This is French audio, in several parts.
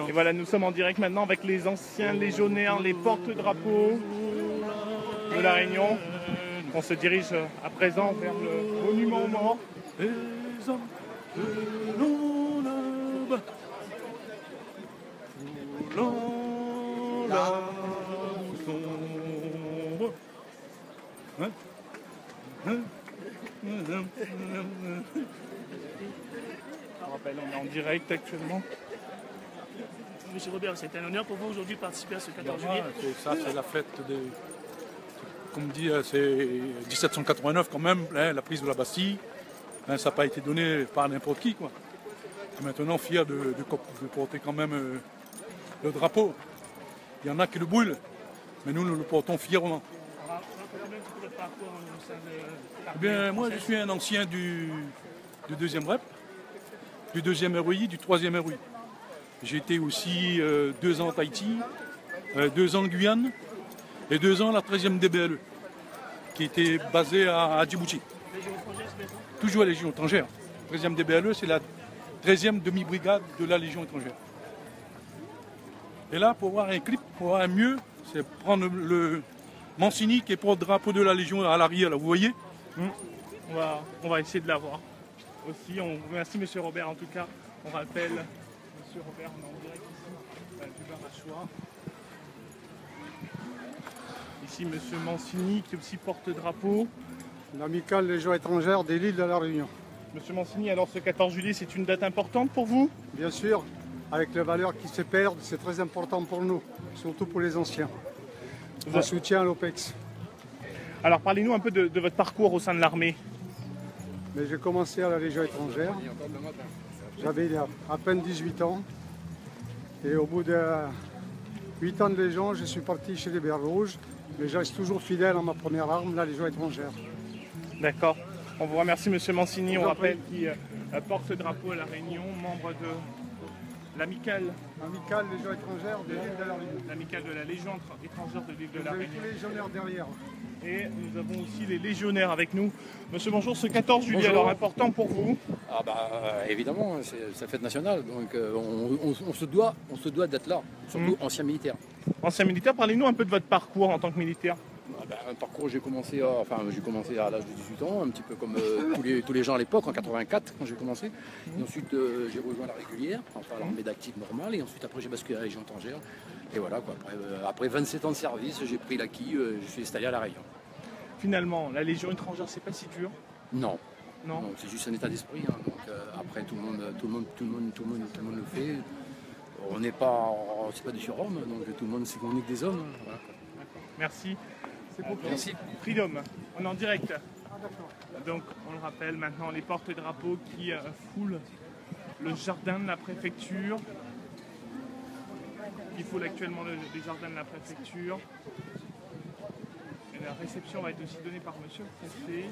Et voilà, nous sommes en direct maintenant avec les anciens légionnaires, les porte-drapeaux de La Réunion. On se dirige à présent vers le monument aux morts. Les hommes que l'on abat, dans la sombre. Je rappelle, on est en direct actuellement. Monsieur Robert, c'est un honneur pour vous aujourd'hui de participer à ce 14 juillet. Ça, c'est la fête de... Comme dit, c'est 1789 quand même, hein, la prise de la Bastille. Hein, ça n'a pas été donné par n'importe qui, quoi. Et maintenant, fier de porter quand même le drapeau. Il y en a qui le brûlent, mais nous le portons fièrement. Eh bien, moi, je suis un ancien du 2e REP, du 2e ROI, du 3e ROI. J'ai été aussi 2 ans en Tahiti, 2 ans en Guyane et 2 ans à la 13e DBLE, qui était basée à Djibouti. Toujours à la Légion étrangère. 13e DBLE, c'est la 13e demi-brigade de la Légion étrangère. Et là, pour voir un clip, pour voir un mieux, c'est prendre le Mancini qui est porte-drapeau de la Légion à l'arrière, là, vous voyez. On va essayer de l'avoir aussi. On vous remercie, monsieur Robert, en tout cas. On rappelle, monsieur Robert, on est en direct ici du Barachois. Ici, monsieur Mancini, qui est aussi porte-drapeau. L'amicale Légion étrangère de l'île de la Réunion. Monsieur Mancini, alors ce 14 juillet, c'est une date importante pour vous? Bien sûr, avec les valeurs qui se perdent, c'est très important pour nous, surtout pour les anciens. Un soutien à l'OPEX. Alors parlez-nous un peu de votre parcours au sein de l'armée. Mais j'ai commencé à la Légion étrangère. J'avais à peine 18 ans. Et au bout de 8 ans de Légion, je suis parti chez les Berts Rouges. Mais je reste toujours fidèle à ma première arme, la Légion étrangère. D'accord. On vous remercie, monsieur Mancini. On rappelle qu'il porte-drapeau à La Réunion, membre de l'amicale. Amicale Légion étrangère de l'île de la Réunion. L'amicale de la Légion étrangère de l'île de la Vous avez Réunion. tous les légionnaires derrière. Et nous avons aussi les légionnaires avec nous. Monsieur, bonjour, ce 14 juillet, Bonjour. alors important pour vous? Ah bah évidemment, c'est la fête nationale, donc on se doit d'être là, surtout ancien militaire. Ancien militaire, parlez-nous un peu de votre parcour en tant que militaire. Ah bah, un parcours, j'ai commencé à l'âge de 18 ans, un petit peu comme tous les gens à l'époque, en 84 quand j'ai commencé. Et ensuite j'ai rejoint la régulière, enfin l'armée d'active normale, et ensuite après j'ai basculé à la Légion étrangère. Et voilà quoi, après 27 ans de service, j'ai pris l'acquis, je suis installé à La Réunion. Finalement, la Légion étrangère, c'est pas si dur? Non. Non. C'est juste un état d'esprit. Hein. Donc après tout le monde le fait. On n'est pas, c'est pas des surhommes, donc tout le monde sait qu'on est que des hommes. Voilà. Merci. C'est pour Merci. Freedom. On est en direct. Donc on le rappelle maintenant, les porte-drapeaux qui foulent le jardin de la préfecture. Qui foulent actuellement les jardins de la préfecture. Et la réception va être aussi donnée par monsieur le préfet.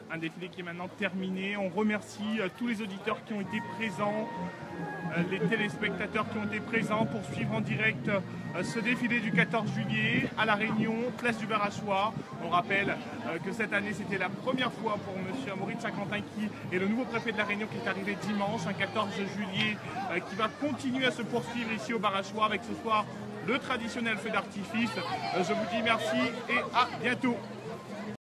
Un défilé qui est maintenant terminé. On remercie tous les auditeurs qui ont été présents, les téléspectateurs qui ont été présents pour suivre en direct ce défilé du 14 juillet à La Réunion, place du Barachois. On rappelle que cette année, c'était la première fois pour M. Maurice Saint-Quentin qui est le nouveau préfet de La Réunion qui est arrivé dimanche, un 14 juillet, qui va continuer à se poursuivre ici au Barachois avec ce soir le traditionnel feu d'artifice. Je vous dis merci et à bientôt.